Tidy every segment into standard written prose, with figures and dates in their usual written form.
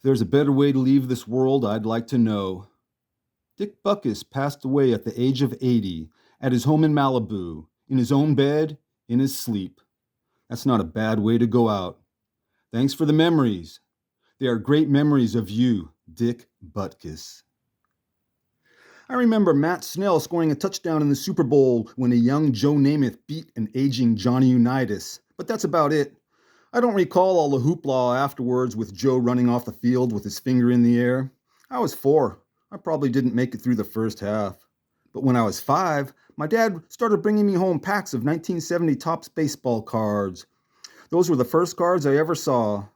If there's a better way to leave this world, I'd like to know. Dick Butkus passed away at the age of 80 at his home in Malibu, in his own bed, in his sleep. That's not a bad way to go out. Thanks for the memories. They are great memories of you, Dick Butkus. I remember Matt Snell scoring a touchdown in the Super Bowl when a young Joe Namath beat an aging Johnny Unitas, but that's about it. I don't recall all the hoopla afterwards with Joe running off the field with his finger in the air. I was 4. I probably didn't make it through the first half. But when I was 5, my dad started bringing me home packs of 1970 Topps baseball cards. Those were the first cards I ever saw.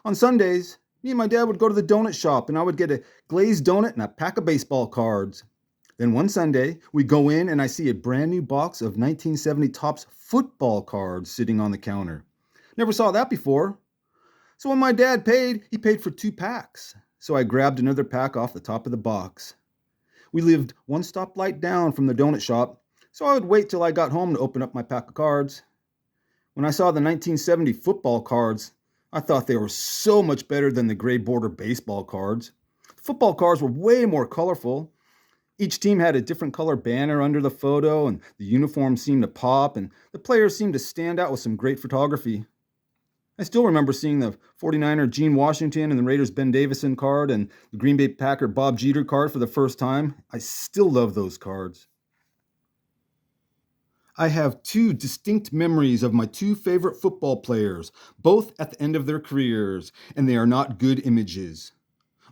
On Sundays, me and my dad would go to the donut shop and I would get a glazed donut and a pack of baseball cards. Then one Sunday, we go in and I see a brand new box of 1970 Topps football cards sitting on the counter. Never saw that before. So when my dad paid, he paid for 2 packs. So I grabbed another pack off the top of the box. We lived one stoplight down from the donut shop, so I would wait till I got home to open up my pack of cards. When I saw the 1970 football cards, I thought they were so much better than the gray border baseball cards. The football cards were way more colorful. Each team had a different color banner under the photo, and the uniforms seemed to pop, and the players seemed to stand out with some great photography. I still remember seeing the 49er Gene Washington and the Raiders Ben Davison card and the Green Bay Packer Bob Jeter card for the first time. I still love those cards. I have 2 distinct memories of my 2 favorite football players, both at the end of their careers, and they are not good images.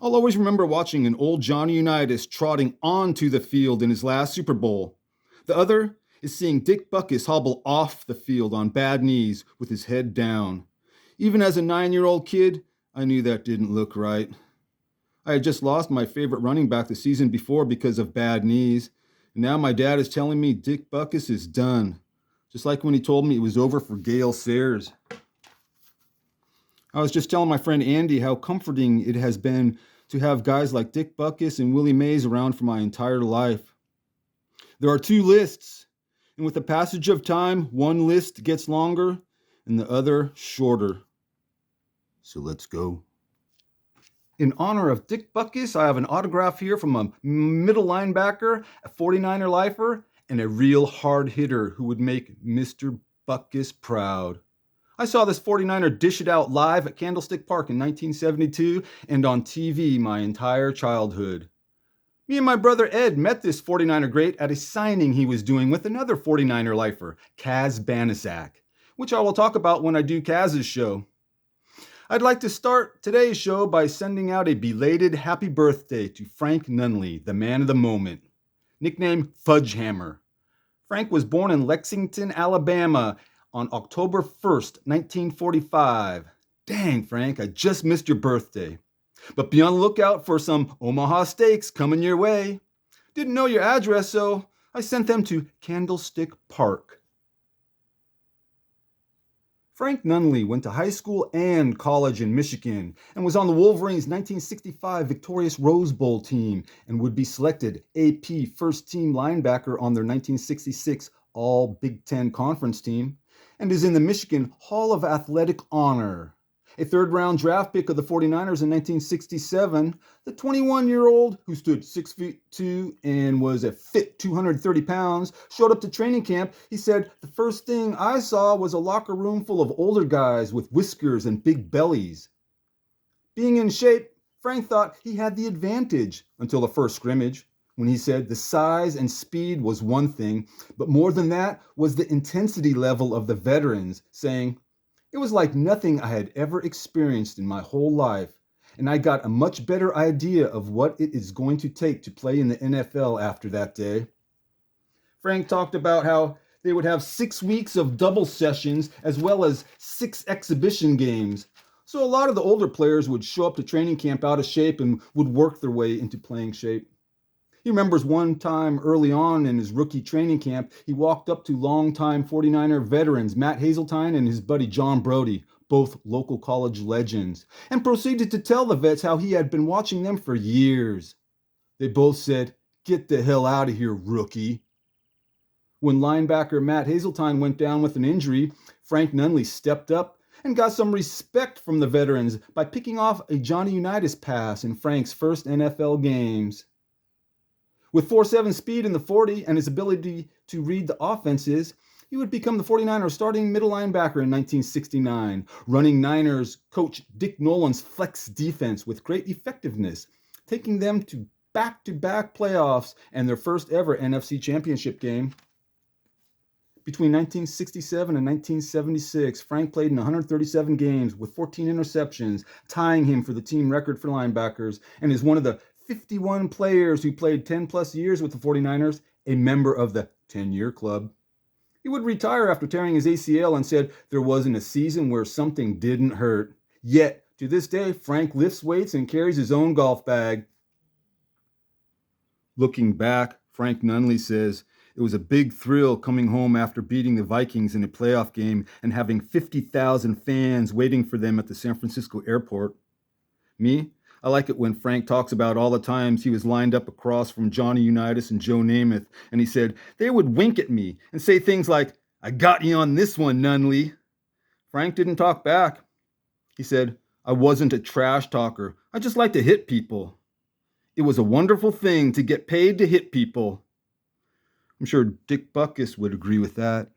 I'll always remember watching an old Johnny Unitas trotting onto the field in his last Super Bowl. The other is seeing Dick Butkus hobble off the field on bad knees with his head down. Even as a 9-year-old kid, I knew that didn't look right. I had just lost my favorite running back the season before because of bad knees. And now my dad is telling me Dick Butkus is done. Just like when he told me it was over for Gale Sayers. I was just telling my friend Andy how comforting it has been to have guys like Dick Butkus and Willie Mays around for my entire life. There are 2 lists, and with the passage of time, one list gets longer and the other shorter. So let's go. In honor of Dick Butkus, I have an autograph here from a middle linebacker, a 49er lifer, and a real hard hitter who would make Mr. Butkus proud. I saw this 49er dish it out live at Candlestick Park in 1972 and on TV my entire childhood. Me and my brother Ed met this 49er great at a signing he was doing with another 49er lifer, Cas Banasek, which I will talk about when I do Cas's show. I'd like to start today's show by sending out a belated happy birthday to Frank Nunley, the man of the moment, nicknamed Fudge Hammer. Frank was born in Lexington, Alabama on October 1st, 1945. Dang, Frank, I just missed your birthday. But be on the lookout for some Omaha steaks coming your way. Didn't know your address, so I sent them to Candlestick Park. Frank Nunley went to high school and college in Michigan and was on the Wolverines' 1965 victorious Rose Bowl team and would be selected AP first-team linebacker on their 1966 All-Big Ten Conference team and is in the Michigan Hall of Athletic Honor. A third-round draft pick of the 49ers in 1967, the 21-year-old, who stood 6'2" and was a fit 230 pounds, showed up to training camp. He said, "The first thing I saw was a locker room full of older guys with whiskers and big bellies." Being in shape, Frank thought he had the advantage until the first scrimmage, when he said the size and speed was one thing, but more than that was the intensity level of the veterans, saying, "It was like nothing I had ever experienced in my whole life, and I got a much better idea of what it is going to take to play in the NFL after that day." Frank talked about how they would have 6 weeks of double sessions as well as 6 exhibition games. So a lot of the older players would show up to training camp out of shape and would work their way into playing shape. He remembers one time early on in his rookie training camp, he walked up to longtime 49er veterans Matt Hazeltine and his buddy John Brodie, both local college legends, and proceeded to tell the vets how he had been watching them for years. They both said, "Get the hell out of here, rookie." When linebacker Matt Hazeltine went down with an injury, Frank Nunley stepped up and got some respect from the veterans by picking off a Johnny Unitas pass in Frank's first NFL games. With 4.7 speed in the 40 and his ability to read the offenses, he would become the 49ers starting middle linebacker in 1969, running Niners coach Dick Nolans' flex defense with great effectiveness, taking them to back-to-back playoffs and their first ever NFC championship game. Between 1967 and 1976, Frank played in 137 games with 14 interceptions, tying him for the team record for linebackers, and is one of the 51 players who played 10 plus years with the 49ers, a member of the 10-year club. He would retire after tearing his ACL and said there wasn't a season where something didn't hurt. Yet, to this day, Frank lifts weights and carries his own golf bag. Looking back, Frank Nunley says, "It was a big thrill coming home after beating the Vikings in a playoff game and having 50,000 fans waiting for them at the San Francisco airport. Me, I like it when Frank talks about all the times he was lined up across from Johnny Unitas and Joe Namath, and he said, they would wink at me and say things like, 'I got you on this one, Nunley.' Frank didn't talk back. He said, 'I wasn't a trash talker. I just like to hit people. It was a wonderful thing to get paid to hit people.'" I'm sure Dick Butkus would agree with that.